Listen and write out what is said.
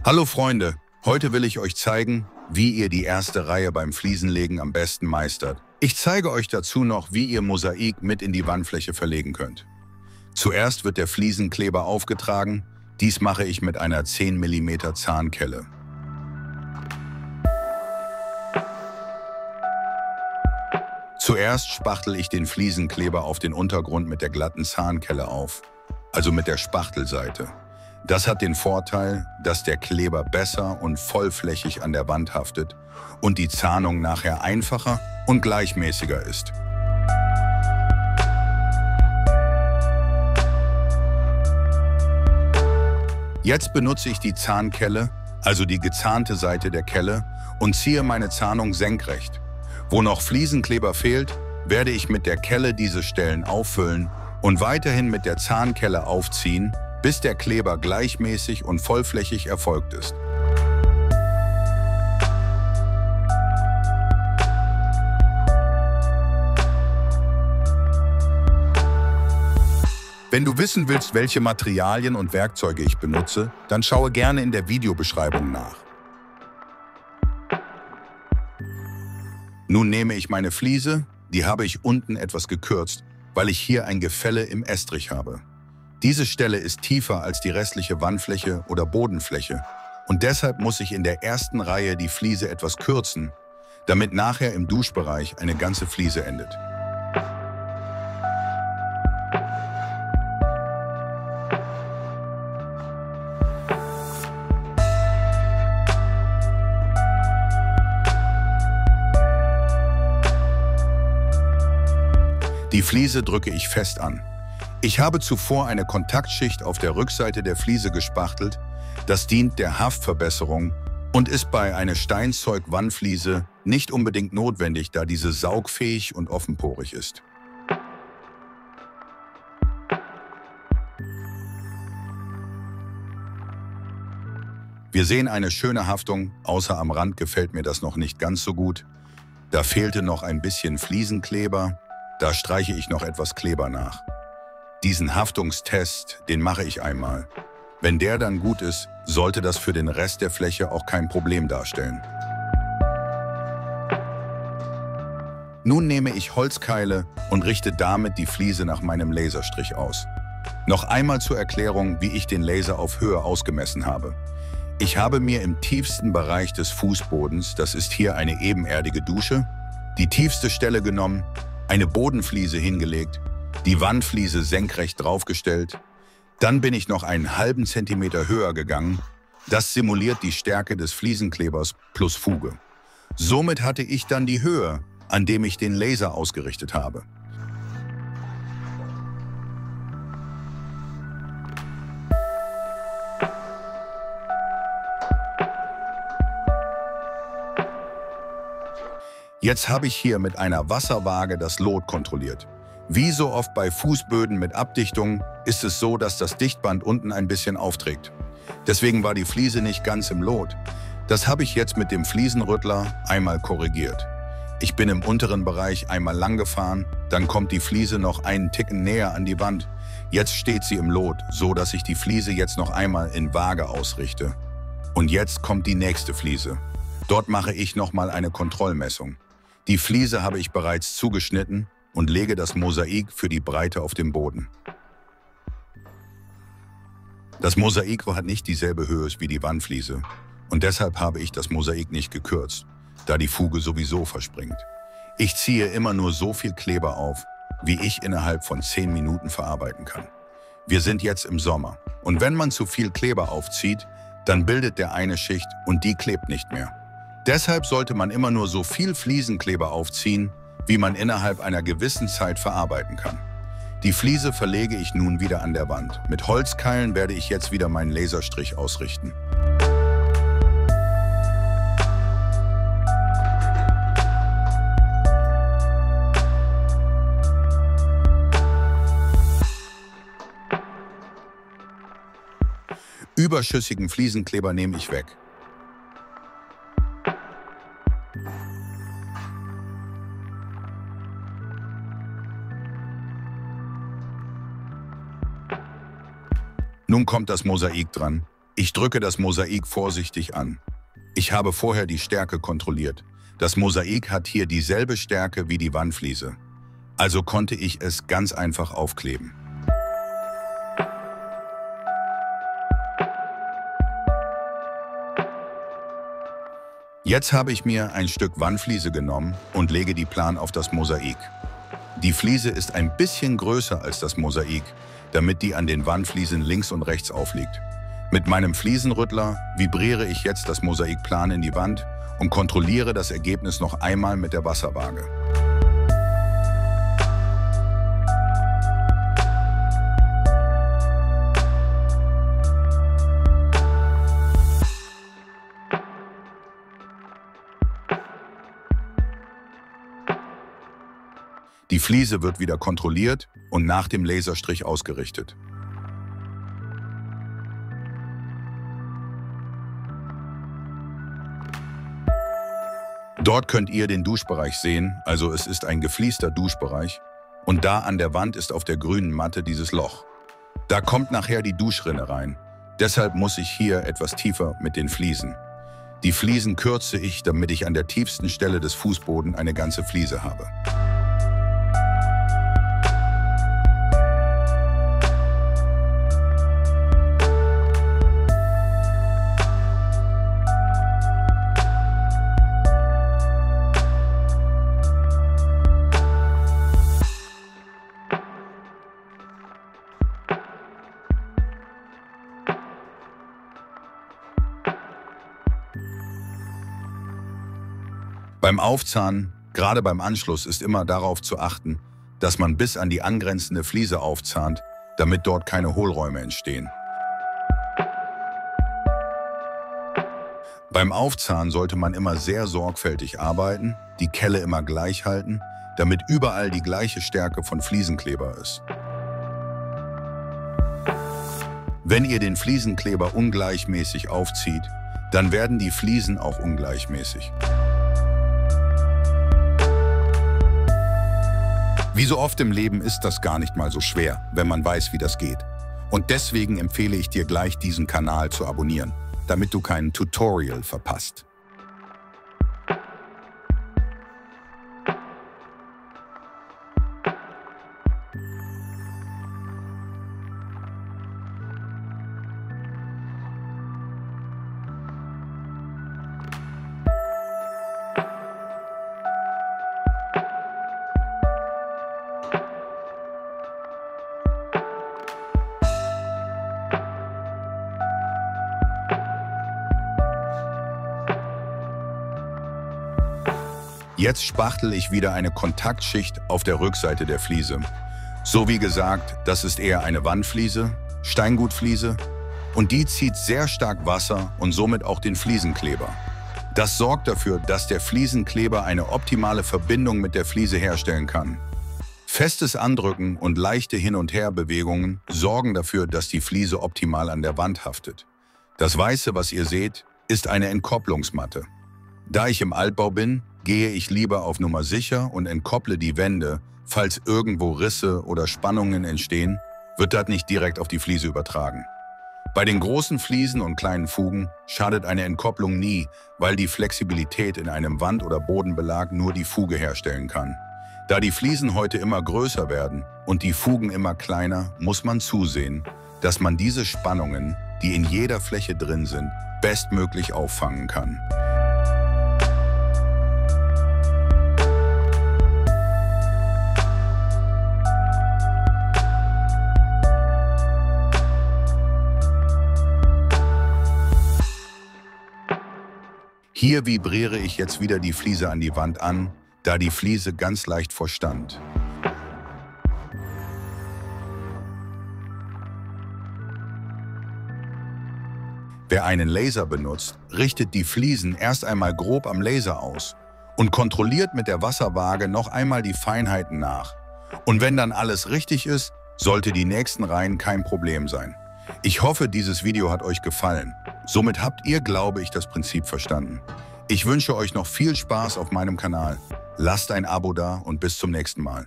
Hallo Freunde, heute will ich euch zeigen, wie ihr die erste Reihe beim Fliesenlegen am besten meistert. Ich zeige euch dazu noch, wie ihr Mosaik mit in die Wandfläche verlegen könnt. Zuerst wird der Fliesenkleber aufgetragen, dies mache ich mit einer 10 mm Zahnkelle. Zuerst spachtel ich den Fliesenkleber auf den Untergrund mit der glatten Zahnkelle auf, also mit der Spachtelseite. Das hat den Vorteil, dass der Kleber besser und vollflächig an der Wand haftet und die Zahnung nachher einfacher und gleichmäßiger ist. Jetzt benutze ich die Zahnkelle, also die gezahnte Seite der Kelle, und ziehe meine Zahnung senkrecht. Wo noch Fliesenkleber fehlt, werde ich mit der Kelle diese Stellen auffüllen und weiterhin mit der Zahnkelle aufziehen, bis der Kleber gleichmäßig und vollflächig erfolgt ist. Wenn du wissen willst, welche Materialien und Werkzeuge ich benutze, dann schaue gerne in der Videobeschreibung nach. Nun nehme ich meine Fliese, die habe ich unten etwas gekürzt, weil ich hier ein Gefälle im Estrich habe. Diese Stelle ist tiefer als die restliche Wandfläche oder Bodenfläche und deshalb muss ich in der ersten Reihe die Fliese etwas kürzen, damit nachher im Duschbereich eine ganze Fliese endet. Die Fliese drücke ich fest an. Ich habe zuvor eine Kontaktschicht auf der Rückseite der Fliese gespachtelt. Das dient der Haftverbesserung und ist bei einer Steinzeug-Wandfliese nicht unbedingt notwendig, da diese saugfähig und offenporig ist. Wir sehen eine schöne Haftung, außer am Rand gefällt mir das noch nicht ganz so gut. Da fehlte noch ein bisschen Fliesenkleber, da streiche ich noch etwas Kleber nach. Diesen Haftungstest, den mache ich einmal. Wenn der dann gut ist, sollte das für den Rest der Fläche auch kein Problem darstellen. Nun nehme ich Holzkeile und richte damit die Fliese nach meinem Laserstrich aus. Noch einmal zur Erklärung, wie ich den Laser auf Höhe ausgemessen habe. Ich habe mir im tiefsten Bereich des Fußbodens, das ist hier eine ebenerdige Dusche, die tiefste Stelle genommen, eine Bodenfliese hingelegt, die Wandfliese senkrecht draufgestellt. Dann bin ich noch einen halben Zentimeter höher gegangen. Das simuliert die Stärke des Fliesenklebers plus Fuge. Somit hatte ich dann die Höhe, an dem ich den Laser ausgerichtet habe. Jetzt habe ich hier mit einer Wasserwaage das Lot kontrolliert. Wie so oft bei Fußböden mit Abdichtung ist es so, dass das Dichtband unten ein bisschen aufträgt. Deswegen war die Fliese nicht ganz im Lot. Das habe ich jetzt mit dem Fliesenrüttler einmal korrigiert. Ich bin im unteren Bereich einmal lang gefahren, dann kommt die Fliese noch einen Ticken näher an die Wand. Jetzt steht sie im Lot, so dass ich die Fliese jetzt noch einmal in Waage ausrichte. Und jetzt kommt die nächste Fliese. Dort mache ich nochmal eine Kontrollmessung. Die Fliese habe ich bereits zugeschnitten und lege das Mosaik für die Breite auf den Boden. Das Mosaik hat nicht dieselbe Höhe wie die Wandfliese und deshalb habe ich das Mosaik nicht gekürzt, da die Fuge sowieso verspringt. Ich ziehe immer nur so viel Kleber auf, wie ich innerhalb von 10 Minuten verarbeiten kann. Wir sind jetzt im Sommer und wenn man zu viel Kleber aufzieht, dann bildet der eine Schicht und die klebt nicht mehr. Deshalb sollte man immer nur so viel Fliesenkleber aufziehen, wie man innerhalb einer gewissen Zeit verarbeiten kann. Die Fliese verlege ich nun wieder an der Wand. Mit Holzkeilen werde ich jetzt wieder meinen Laserstrich ausrichten. Überschüssigen Fliesenkleber nehme ich weg. Nun kommt das Mosaik dran. Ich drücke das Mosaik vorsichtig an. Ich habe vorher die Stärke kontrolliert. Das Mosaik hat hier dieselbe Stärke wie die Wandfliese. Also konnte ich es ganz einfach aufkleben. Jetzt habe ich mir ein Stück Wandfliese genommen und lege die Plan auf das Mosaik. Die Fliese ist ein bisschen größer als das Mosaik, damit die an den Wandfliesen links und rechts aufliegt. Mit meinem Fliesenrüttler vibriere ich jetzt das Mosaikplan in die Wand und kontrolliere das Ergebnis noch einmal mit der Wasserwaage. Die Fliese wird wieder kontrolliert und nach dem Laserstrich ausgerichtet. Dort könnt ihr den Duschbereich sehen, also es ist ein gefliester Duschbereich. Und da an der Wand ist auf der grünen Matte dieses Loch. Da kommt nachher die Duschrinne rein. Deshalb muss ich hier etwas tiefer mit den Fliesen. Die Fliesen kürze ich, damit ich an der tiefsten Stelle des Fußbodens eine ganze Fliese habe. Beim Aufzahnen, gerade beim Anschluss, ist immer darauf zu achten, dass man bis an die angrenzende Fliese aufzahnt, damit dort keine Hohlräume entstehen. Beim Aufzahnen sollte man immer sehr sorgfältig arbeiten, die Kelle immer gleich halten, damit überall die gleiche Stärke von Fliesenkleber ist. Wenn ihr den Fliesenkleber ungleichmäßig aufzieht, dann werden die Fliesen auch ungleichmäßig. Wie so oft im Leben ist das gar nicht mal so schwer, wenn man weiß, wie das geht. Und deswegen empfehle ich dir gleich, diesen Kanal zu abonnieren, damit du kein Tutorial verpasst. Jetzt spachtel ich wieder eine Kontaktschicht auf der Rückseite der Fliese. So wie gesagt, das ist eher eine Wandfliese, Steingutfliese, und die zieht sehr stark Wasser und somit auch den Fliesenkleber. Das sorgt dafür, dass der Fliesenkleber eine optimale Verbindung mit der Fliese herstellen kann. Festes Andrücken und leichte Hin- und Herbewegungen sorgen dafür, dass die Fliese optimal an der Wand haftet. Das Weiße, was ihr seht, ist eine Entkopplungsmatte. Da ich im Altbau bin, gehe ich lieber auf Nummer sicher und entkopple die Wände. Falls irgendwo Risse oder Spannungen entstehen, wird das nicht direkt auf die Fliese übertragen. Bei den großen Fliesen und kleinen Fugen schadet eine Entkopplung nie, weil die Flexibilität in einem Wand- oder Bodenbelag nur die Fuge herstellen kann. Da die Fliesen heute immer größer werden und die Fugen immer kleiner, muss man zusehen, dass man diese Spannungen, die in jeder Fläche drin sind, bestmöglich auffangen kann. Hier vibriere ich jetzt wieder die Fliese an die Wand an, da die Fliese ganz leicht vorstand. Wer einen Laser benutzt, richtet die Fliesen erst einmal grob am Laser aus und kontrolliert mit der Wasserwaage noch einmal die Feinheiten nach. Und wenn dann alles richtig ist, sollte die nächsten Reihen kein Problem sein. Ich hoffe, dieses Video hat euch gefallen. Somit habt ihr, glaube ich, das Prinzip verstanden. Ich wünsche euch noch viel Spaß auf meinem Kanal. Lasst ein Abo da und bis zum nächsten Mal.